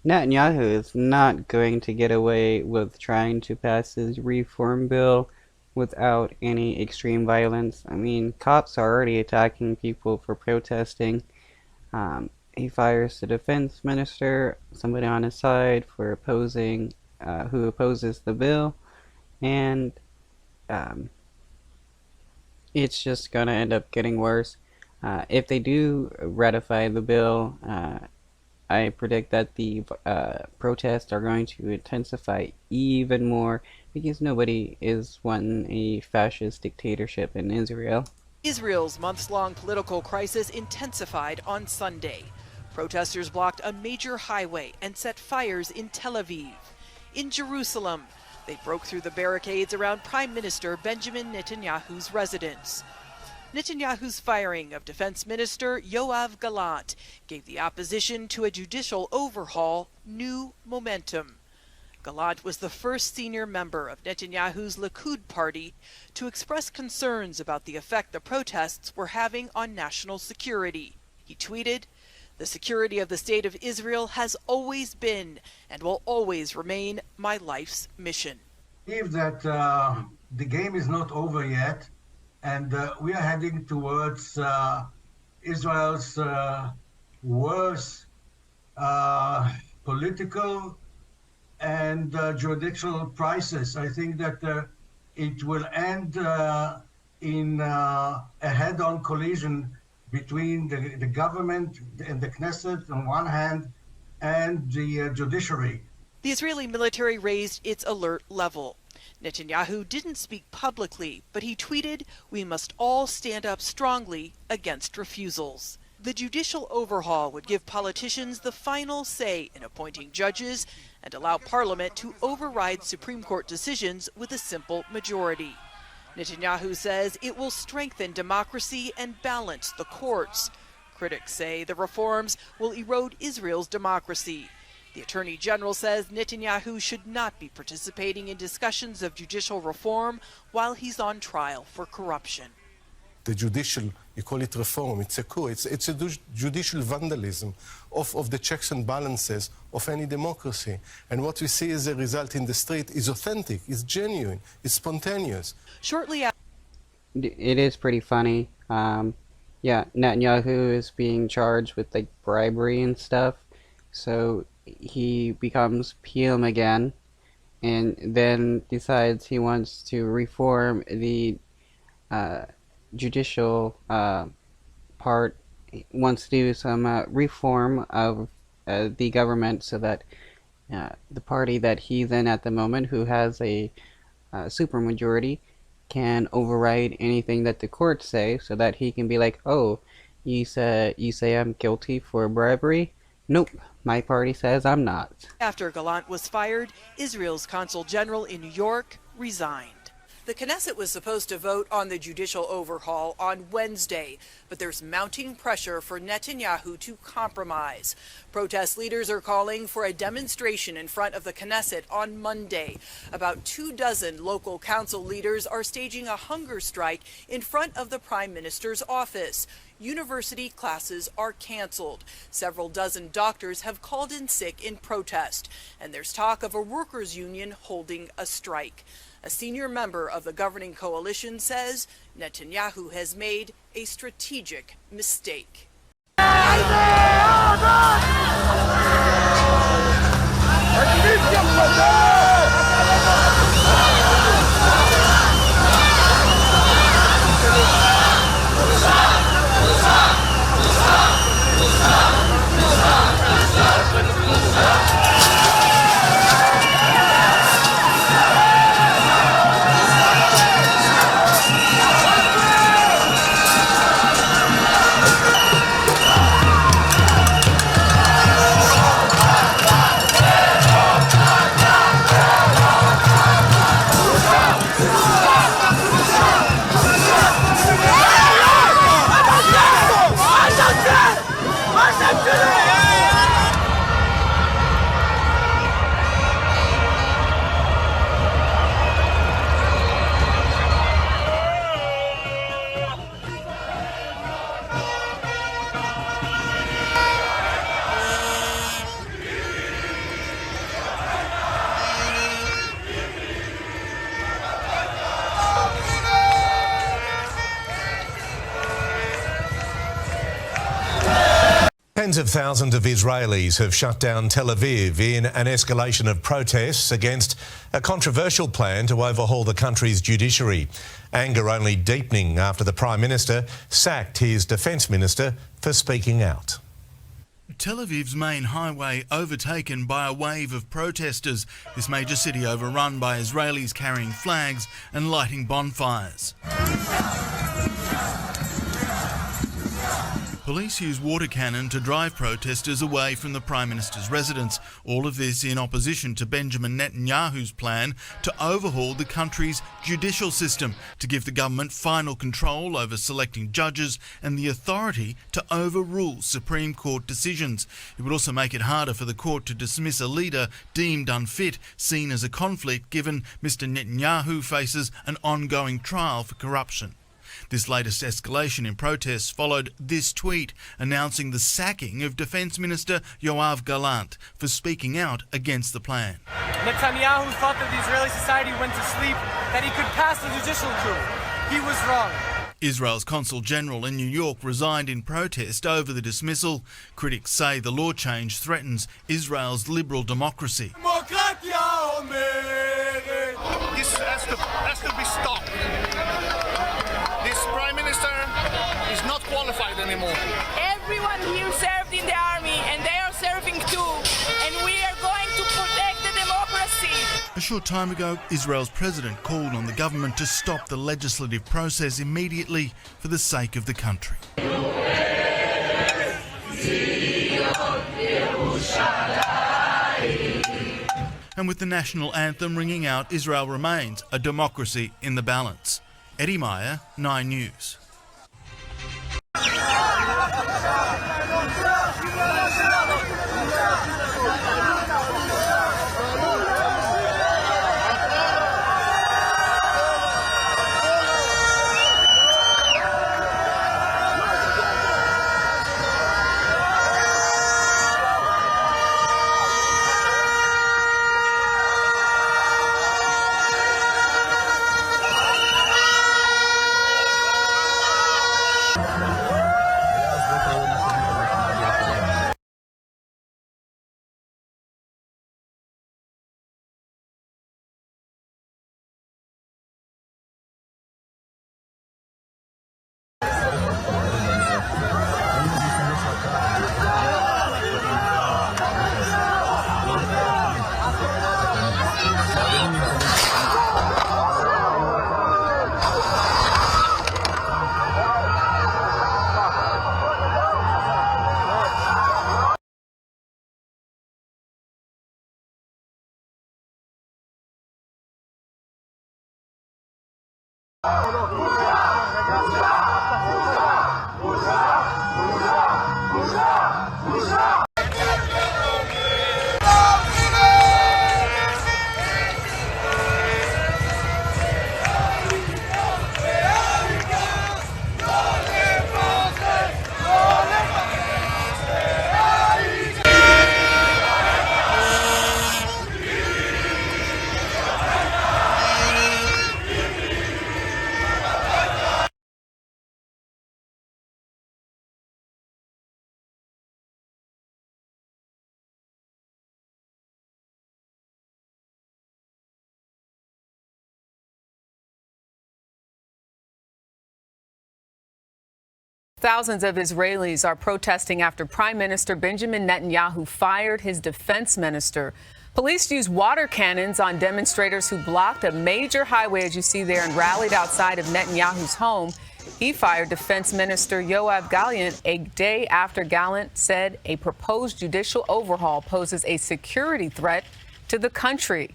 Netanyahu is not going to get away with trying to pass his reform bill without any extreme violence. I mean, cops are already attacking people for protesting. He fires the defense minister, somebody on his side, for who opposes the bill, and um, it's just gonna end up getting worse. If they do ratify the bill, I predict that the protests are going to intensify even more because nobody is wanting a fascist dictatorship in Israel. Israel's months-long political crisis intensified on Sunday. Protesters blocked a major highway and set fires in Tel Aviv. In Jerusalem, they broke through the barricades around Prime Minister Benjamin Netanyahu's residence. Netanyahu's firing of Defense Minister Yoav Gallant gave the opposition to a judicial overhaul new momentum. Gallant was the first senior member of Netanyahu's Likud party to express concerns about the effect the protests were having on national security. He tweeted, "The security of the State of Israel has always been and will always remain my life's mission." I believe that the game is not over yet, and we are heading towards Israel's worst political and judicial crisis. I think that it will end in a head-on collision between the government and the Knesset on one hand and the judiciary. The Israeli military raised its alert level. Netanyahu didn't speak publicly, but he tweeted, "We must all stand up strongly against refusals." The judicial overhaul would give politicians the final say in appointing judges and allow Parliament to override Supreme Court decisions with a simple majority. Netanyahu says it will strengthen democracy and balance the courts. Critics say the reforms will erode Israel's democracy. The Attorney General says Netanyahu should not be participating in discussions of judicial reform while he's on trial for corruption. The judicial, you call it reform, it's a coup, it's a judicial vandalism of the checks and balances of any democracy. And what we see as a result in the street is authentic, is genuine, is spontaneous. Shortly after, It is pretty funny. Yeah, Netanyahu is being charged with like bribery and stuff, so he becomes PM again, and then decides he wants to reform the judicial part. He wants to do some reform of the government so that the party that he's in at the moment, who has a supermajority, can override anything that the courts say, so that he can be like, "Oh, you say I'm guilty for bribery? Nope, my party says I'm not." After Gallant was fired, Israel's consul general in New York resigned. The Knesset was supposed to vote on the judicial overhaul on Wednesday, but there's mounting pressure for Netanyahu to compromise. Protest leaders are calling for a demonstration in front of the Knesset on Monday. About 24 local council leaders are staging a hunger strike in front of the Prime Minister's office. University classes are canceled. Several dozen doctors have called in sick in protest, and there's talk of a workers' union holding a strike. A senior member of the governing coalition says Netanyahu has made a strategic mistake. Tens of thousands of Israelis have shut down Tel Aviv in an escalation of protests against a controversial plan to overhaul the country's judiciary. Anger only deepening after the Prime Minister sacked his Defence Minister for speaking out. Tel Aviv's main highway overtaken by a wave of protesters. This major city overrun by Israelis carrying flags and lighting bonfires. Police used water cannon to drive protesters away from the Prime Minister's residence. All of this in opposition to Benjamin Netanyahu's plan to overhaul the country's judicial system, to give the government final control over selecting judges and the authority to overrule Supreme Court decisions. It would also make it harder for the court to dismiss a leader deemed unfit, seen as a conflict given Mr. Netanyahu faces an ongoing trial for corruption. This latest escalation in protests followed this tweet announcing the sacking of Defence Minister Yoav Gallant for speaking out against the plan. Netanyahu thought that the Israeli society went to sleep, that he could pass the judicial coup. He was wrong. Israel's Consul General in New York resigned in protest over the dismissal. Critics say the law change threatens Israel's liberal democracy. This has to be stopped. This Prime Minister is not qualified anymore. Everyone here served in the army and they are serving too, and we are going to protect the democracy. A short time ago, Israel's president called on the government to stop the legislative process immediately for the sake of the country. And with the national anthem ringing out, Israel remains a democracy in the balance. Eddie Meyer, 9 News. Thousands of Israelis are protesting after Prime Minister Benjamin Netanyahu fired his defense minister. Police used water cannons on demonstrators who blocked a major highway, as you see there, and rallied outside of Netanyahu's home. He fired Defense Minister Yoav Gallant a day after Gallant said a proposed judicial overhaul poses a security threat to the country.